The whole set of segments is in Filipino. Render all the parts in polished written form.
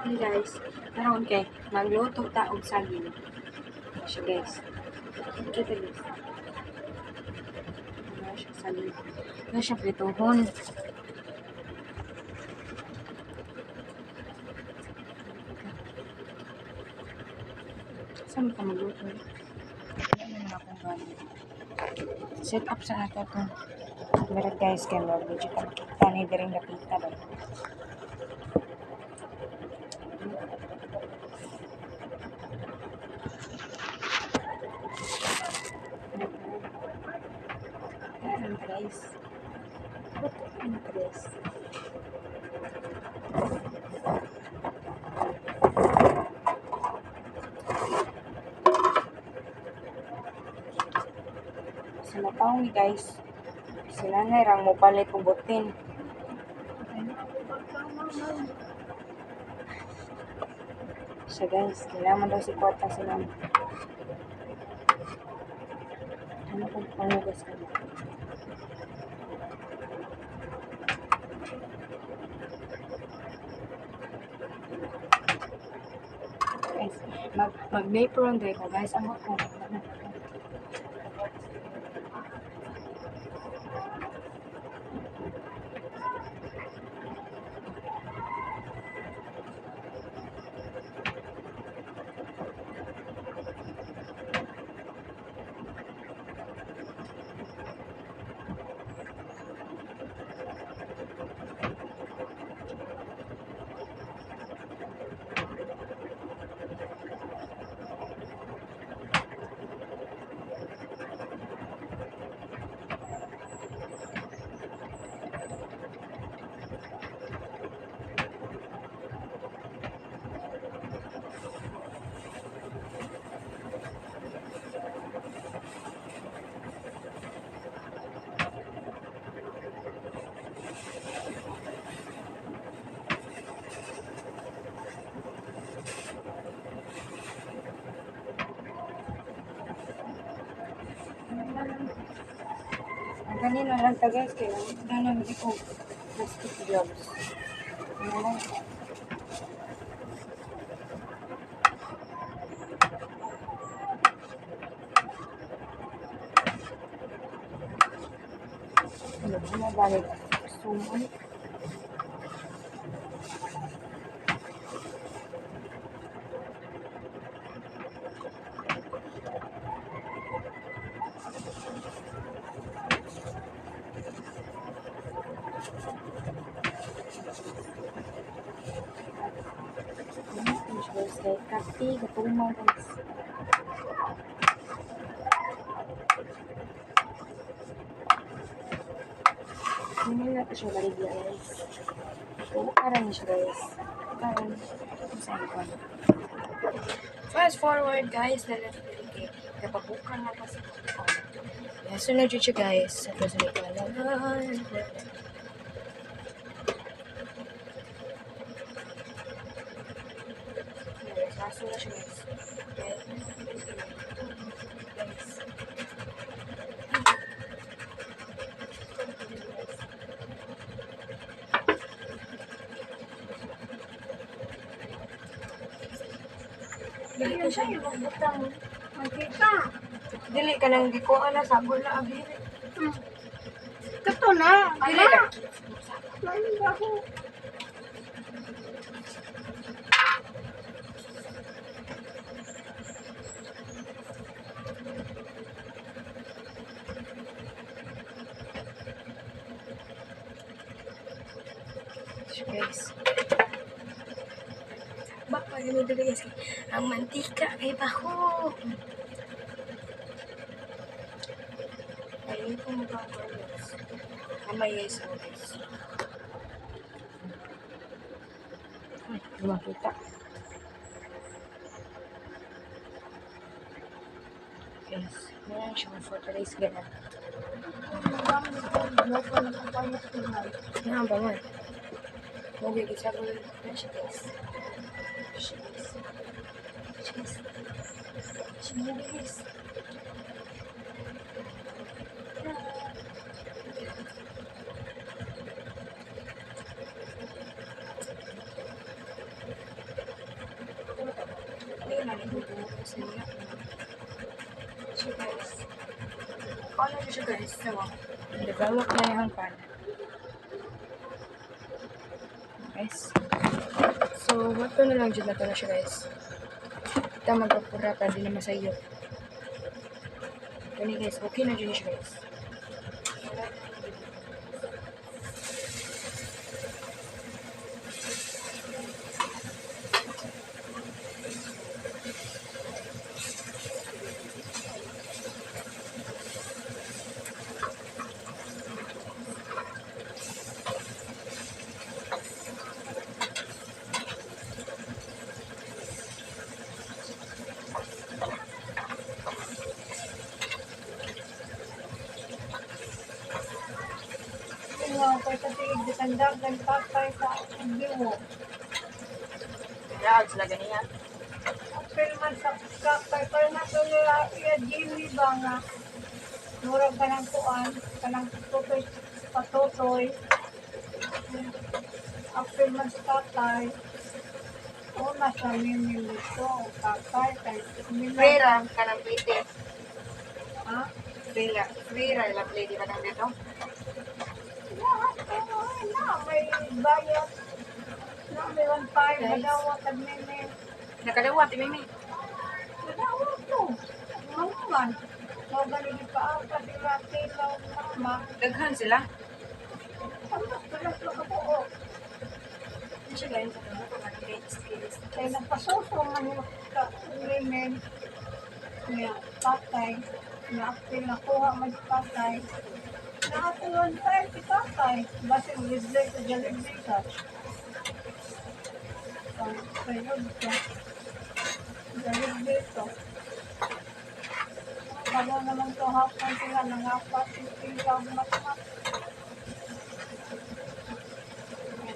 Hey guys, naroon kay magluto ta og saging. Siya guys. Kita guys. Ano siya saging. Ano siya prituhon. Saan ka magluto? Wala naman akong gano'n. Set up sa nato to. Meron guys, kaya medyo pa makita ni Diring Lapita ba? Ayan guys. Ayan guys. Sa mataong ni guys, sila na irang mo palit og butin. Siya guys, kailangan daw si kwarta sila. Ano kung pangugas ka na? Guys, mag-apron day ko guys. Ang ako. Ang kanina lang ta guys, kaya ganang di ko plastic gloves. Ano lang. Ano na balik? Suman. Guys, kay kape, katumaw guys. Hindi na ito siya baligya guys. Karan siya guys. Karan. Saan ko? Fast forward guys, dala na ito. Kapabukan na kasi. Yan, sunod yun siya guys. Ito sa likalalan. Kaso na siya guys. Dili ka siya butang magkita. Dili ka nang gikuha na sabon na abili. Kato na. Dili ka. Lain ba ako? Guys. Baka yun dito guys. Ang mantika kay baho. Ayun po magkakaroon guys. Kamay guys ako guys. Ay, lumakita. Guys, meron siyang for today's ganun. Ano ba man? Huwag yung isabol na siya guys. Cheese. Cheese. Cheese. man ibubuo sa niya. So guys, ano na siya guys? Nawa, develop na yung pan. Guys. So, mato na lang dyan na to na siya guys. Kita mag-apura para di na masayo. Gani guys, okay na dyan siya guys. Tingnan ko sa tigil ditandang dan patay sa biwo. Kaya, sila ganiyan. Apil man sa kakay kaya na to nila iya Jimmy ba nga. Murag ka ng kuan, ka ng tutoy, patutoy. Apil man sa kakay. Una sa mimilito, kakay, kay Frira, ka ng pwede. Ha? Frira, ilang play di ba nang dito? Lahat kayo, may bayad. Na, may 1.5, Guys. madawa, tagmini. Nakalawa, Mimi. Madawa to. Manuman. So, galing pa ako, sila, tilaw, mama. Daghan sila. Ano, tulas na ako, Ano siya guys? Ano ko man grade skills. kaya nagpasuso man yung ka-women. Kaya, patay. Na-apil na kuha mag-patay. Na-atulan tayo si patay. Basta libre sa jalibri ka. Kaya ka. Jalibri ka. Kaya naman to hapon sila nangapat yung tingkaw matmat.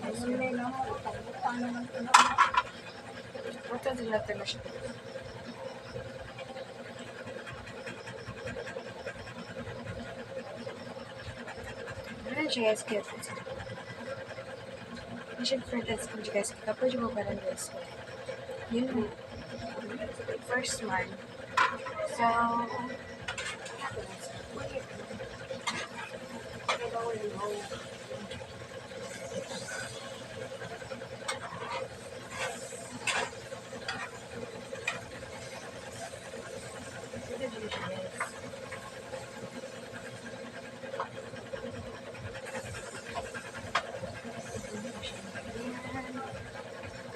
Ayun na naman. Pagbutan naman ito naman. What does it matter na siya? Ano siya guys? Kaya ano siya friends ko guys? Kapag mo pa rin guys. Yun na. First one.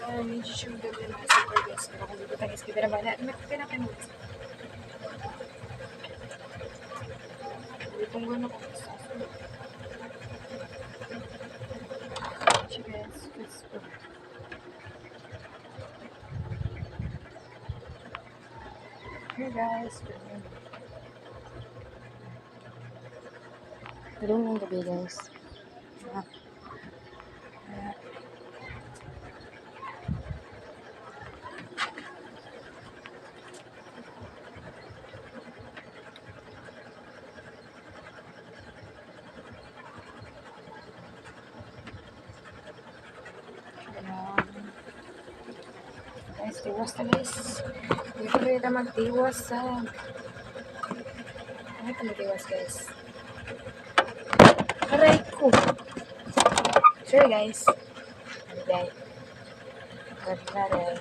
So, medyo siyang ganda na super guys. Pero kung dito tayo skipper naman, pinapin mo guys. Itong gano'n ko guys. Siya guys, let's go. Here guys, tulong ng gabi guys. Guys, tiwas na guys. Dito rin magtiwas sa... Ano ito magtiwas guys? Aray ko! Sorry guys. Aray. Aray.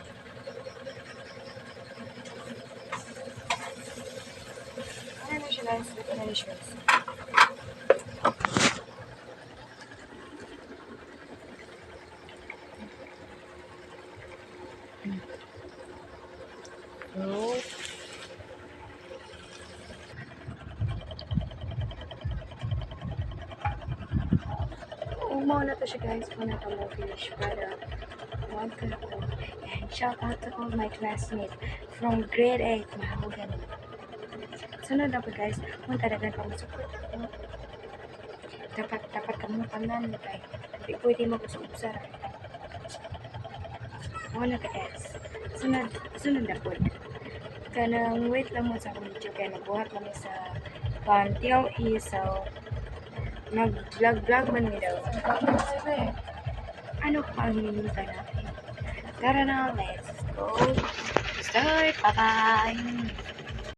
Ano na siya guys? Dito na siya guys. So, umaw na to siya guys kung na mo finish para wag ka ko. And shout out to all my classmates from grade 8 mahawagan. Sunod na po guys, kung talagang kamusupport ko. Dapat kamo tanan mo tayo. Hindi pwede mag-usap-usap. Ano ka guys? Sunod na po. Kanang wait lang mo sa akong video kaya nagbuhat kami sa Pantiaw Isaw. Nag-vlog man mi daw. Ano pa ang hinihintay natin? Tara na, let's go. Start! Bye-bye!